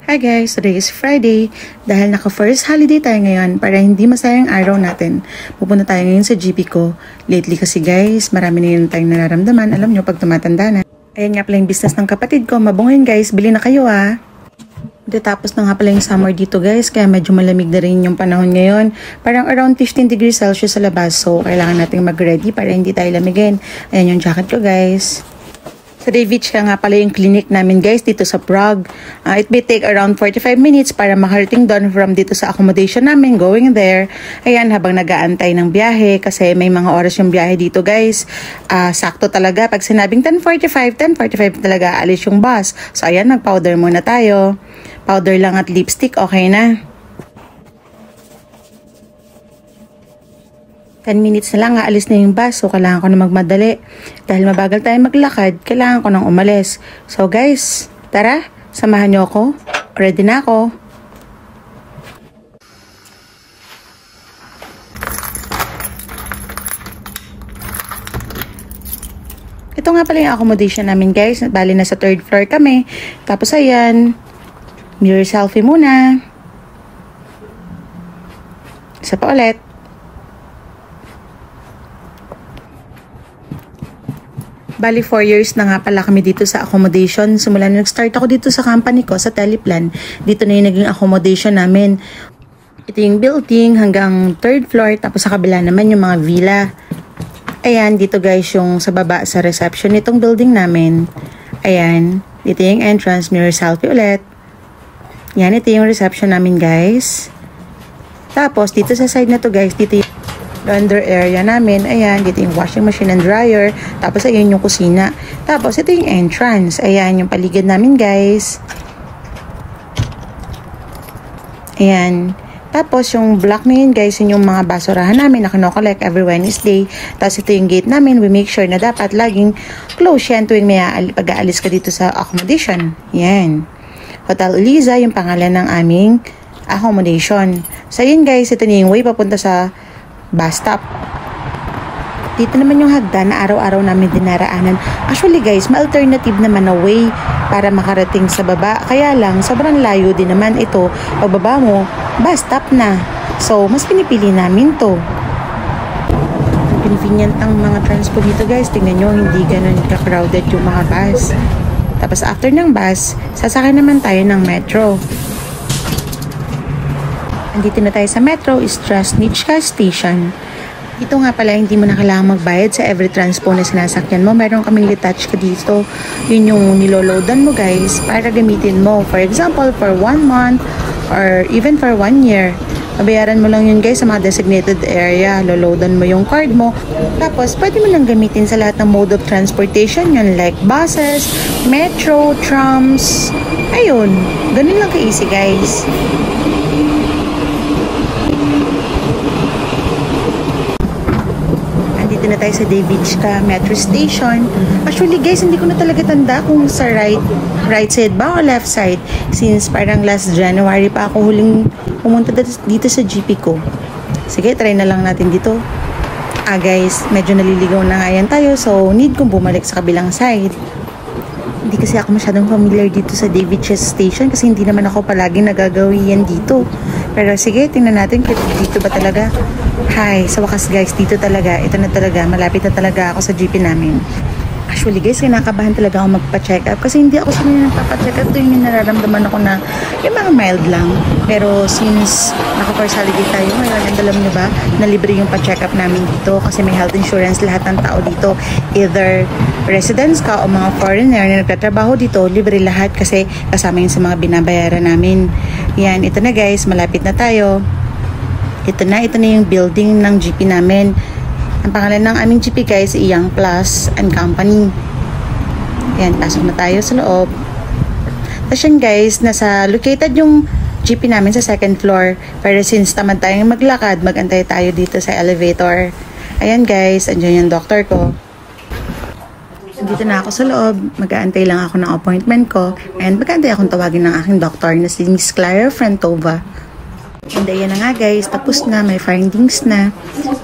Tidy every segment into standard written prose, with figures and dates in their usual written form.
Hi guys, today is Friday. Dahil naka-first holiday tayo ngayon para hindi masayang araw natin. Pupunta tayo ngayon sa GP ko. Lately kasi guys, marami na yun tayong nararamdaman. Alam nyo, pag tumatanda na. Ayan nga pala yung business ng kapatid ko. Mabungin guys, bili na kayo ah. Tapos na nga pala yung summer dito guys, kaya medyo malamig na rin yung panahon ngayon. Parang around 15 degrees Celsius sa labas. So, kailangan nating mag-ready para hindi tayo lamigin. Ayan yung jacket ko guys. Sa David's nga pala yung clinic namin guys dito sa Prague. It may take around 45 minutes para makarating doon from dito sa accommodation namin going there. Ayan, habang nag-aantay ng biyahe kasi may mga oras yung biyahe dito guys. Sakto talaga. Pag sinabing 10:45 talaga alis yung bus. So ayan, mag-powder muna tayo. Powder lang at lipstick, okay na. 10 minutes na lang, aalis na yung bus. So, kailangan ko na magmadali. Dahil mabagal tayo maglakad, kailangan ko nang umalis. So, guys, tara, samahan nyo ako. Ready na ako. Ito nga pala yung accommodation namin, guys. Bali, nasa 3rd floor kami. Tapos, ayan, mirror selfie muna. Isa pa ulit. Bali, 4 years na nga pala kami dito sa accommodation. Simula na nag-start ako dito sa company ko, sa Teleplan. Dito na yung naging accommodation namin. Ito yung building hanggang 3rd floor. Tapos sa kabila naman yung mga villa. Ayan, dito guys yung sa baba sa reception nitong building namin. Ayan, dito yung entrance, mirror selfie ulit. Yan, ito yung reception namin guys. Tapos dito sa side na to guys, dito yung laundry area namin. Ayan, dito yung washing machine and dryer. Tapos, ayan yung kusina. Tapos, ito yung entrance. Ayan, yung paligid namin, guys. Ayan. Tapos, yung block na yun, guys, yun yung mga basurahan namin na kinokollect every Wednesday. Tapos, ito yung gate namin. We make sure na dapat laging close yan tuwing may pag-aalis ka dito sa accommodation. Ayan. Hotel Eliza, yung pangalan ng aming accommodation. So, yun, guys, ito na yung way papunta sa bus stop. Dito naman yung hagdan na araw-araw namin dinaraanan. Actually guys, ma-alternative naman na way para makarating sa baba. Kaya lang, sobrang layo din naman ito. Pagbaba mo, bus stop na. So, mas pinipili namin to. Convenient ang mga transport dito guys. Tingnan nyo, hindi ganun ka-crowded yung mga bus. Tapos after ng bus, sasakay naman tayo ng metro. Andito na tayo sa metro, is Strasnichka Station. Ito nga pala, hindi mo na kailangan magbayad sa every transpo na sinasakyan mo. Meron kaming detach ka dito. Yun yung niloloadan mo guys para gamitin mo. For example, for 1 month or even for 1 year. Mabayaran mo lang yun guys sa mga designated area. Loloadan mo yung card mo. Tapos, pwede mo lang gamitin sa lahat ng mode of transportation. Yun like buses, metro, trams. Ayun, ganun lang ka-easy guys. Na tayo sa Davidska Metro Station. Actually guys, hindi ko na talaga tanda kung sa right side ba o left side since parang last January pa ako huling pumunta dito sa GP ko. Sige, try na lang natin dito. Guys, medyo naliligaw na nga yan tayo so need kong bumalik sa kabilang side. Hindi kasi ako masyadong familiar dito sa Davidska Station kasi hindi naman ako palagi nagagawi yan dito. Pero sige, tingnan natin kung dito ba talaga. Hi, sa wakas guys, dito talaga, ito na talaga, malapit na talaga ako sa GP namin. Actually guys, kinakabahan talaga ako magpa-check up kasi hindi ako sanay nagpapa-check up. Ito yung nararamdaman ako na yung mga mild lang. Pero since naka-first holiday tayo ngayon, and alam nyo ba, na libre yung pa-check up namin dito kasi may health insurance lahat ng tao dito. Either residents ka o mga foreigner na nagtatrabaho dito, libre lahat kasi kasama yun sa mga binabayaran namin. Yan, ito na guys, malapit na tayo. Ito na yung building ng GP namin. Ang pangalan ng aming GP guys, Young Plus and Company. Yan, pasok na tayo sa loob. Tapos yan guys, located yung GP namin sa 2nd floor. Pero since tamad tayong maglakad, magantay tayo dito sa elevator. Ayan guys, andyan yung doctor ko. Dito na ako sa loob, mag-aantay lang ako ng appointment ko. And mag-aantay akong tawagin ng aking doctor na si Miss Clara Frantova. And ayan na nga guys, tapos na, may findings na.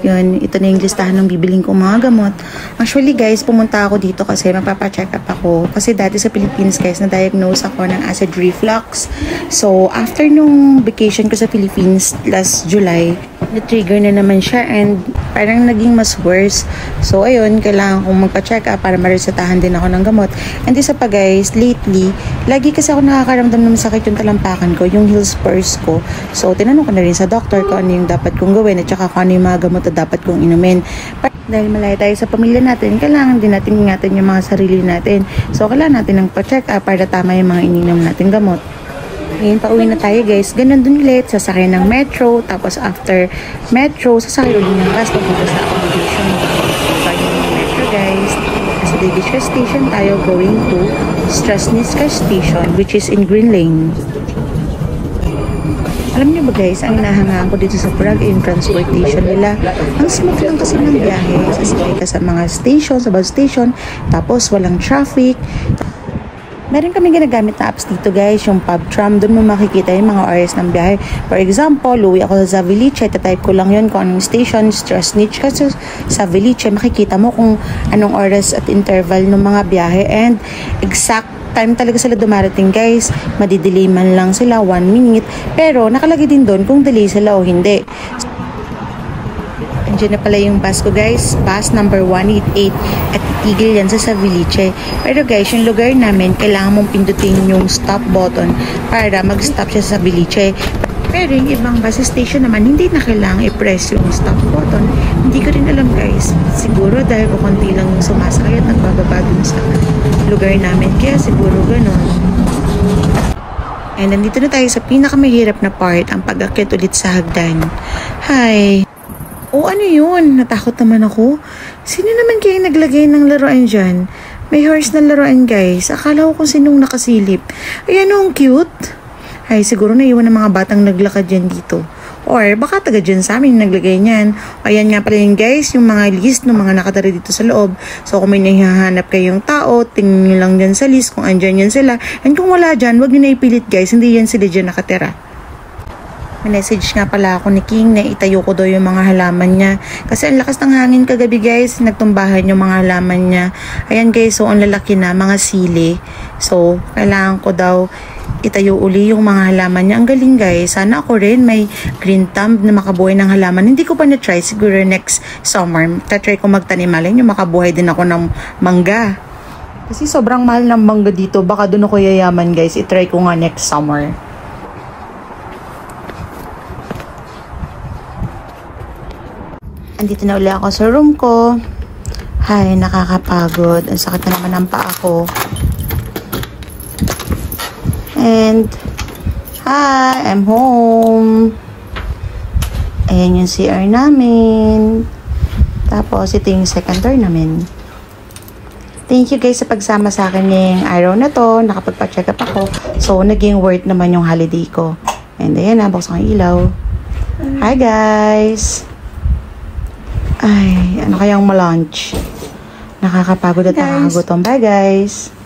Yun, ito na yung listahan ng bibiling kong mga gamot. Actually guys, pumunta ako dito kasi magpapacheck up ako. Kasi dati sa Philippines guys, na-diagnose ako ng acid reflux. So, after nung vacation ko sa Philippines last July, na-trigger na naman siya and parang naging mas worse. So, ayun, kailangan kong magpa-check up para maresetahan din ako ng gamot. And isa pa guys, lately, lagi kasi ako nakakaramdam ng sakit yung talampakan ko, yung heel spurs ko. So, tinanong ko na rin sa doctor kung ano yung dapat kong gawin at saka kung ano yung mga gamot na dapat kong inumin. Dahil malaya tayo sa pamilya natin, kailangan din natin ingatan yung mga sarili natin. So, kailangan natin ng pa-check up para tama yung mga ininom natin gamot. Ngayon, pauwi na tayo guys. Ganun dun ulit, sasakay ng metro. Tapos after metro, sasakay ulit ng bus papunta sa accommodation. Sasakay ng metro guys. Sa Davisca Station tayo going to Strasnicka Station, which is in Green Lane. Alam niyo ba guys, ang hinahangaan ko dito sa Prague yung transportation nila. Ang smooth lang kasi ng biyahe. Sasakay ka sa mga station, sa bus station. Tapos walang traffic. Meron kami ginagamit na apps dito guys, yung PubTram. Doon mo makikita yung mga oras ng biyahe. For example, uwi ako sa Zavilice, type ko lang yun kung anong station, Strasnicka sa Zavilice. Makikita mo kung anong oras at interval ng mga biyahe and exact time talaga sila dumarating guys. Madidelay man lang sila 1 minute. Pero nakalagay din doon kung delay sila o hindi. Andiyan na pala yung bus ko guys, bus number 188 at titigil yan sa Zavilice. Pero guys, yung lugar namin, kailangan mong pindutin yung stop button para mag-stop siya sa Zavilice. Pero yung ibang bus station naman, hindi na kailangan i-press yung stop button. Hindi ko rin alam guys, siguro dahil konti lang yung sumasakay at nagbababa dun sa lugar namin, kaya siguro ganun. And nandito na tayo sa pinakamahirap na part, ang pag-akyat ulit sa hagdan. Hi! O ano yun? Natakot naman ako. Sino naman kaya naglagay ng laruan dyan? May horse na laruan guys. Akala ko kung sinong nakasilip. Ayan o, ang cute. Ay, siguro naiwan ng mga batang naglakad dyan dito. Or baka taga dyan sa amin naglagay niyan. Ayan nga pala yun guys, yung mga list ng mga nakatara dito sa loob. So kung may nahihanap kayong tao, tingnan nyo lang dyan sa list kung andyan yan sila. And kung wala dyan, wag nyo na ipilit guys. Hindi yan sila dyan nakatira. Message nga pala ako ni King na itayo ko daw yung mga halaman niya. Kasi ang lakas ng hangin kagabi guys, nagtumbahan yung mga halaman niya. Ayan guys, so ang lalaki na, mga sili. So, kailangan ko daw itayo uli yung mga halaman niya. Ang galing guys, sana ako rin may green thumb na makabuhay ng halaman. Hindi ko pa na-try, siguro next summer. Tatry ko magtanim, malay yung makabuhay din ako ng mangga. Kasi sobrang mahal ng mangga dito, baka doon ako yayaman guys. I-try ko nga next summer. Andito na ulit ako sa room ko. Hay, nakakapagod. Ang sakit na naman ng paa ko. And, hi, I'm home. Ayan yung CR namin. Tapos, ito yung second door namin. Thank you guys sa pagsama sa akin ng araw na to. Nakapagpa-check up ako. So, naging worth naman yung holiday ko. And ayan na, buksan ko yung ilaw. Hi guys! Ay, ano kayang ma-lunch? Nakakapagod at nakakagutom. Bye guys!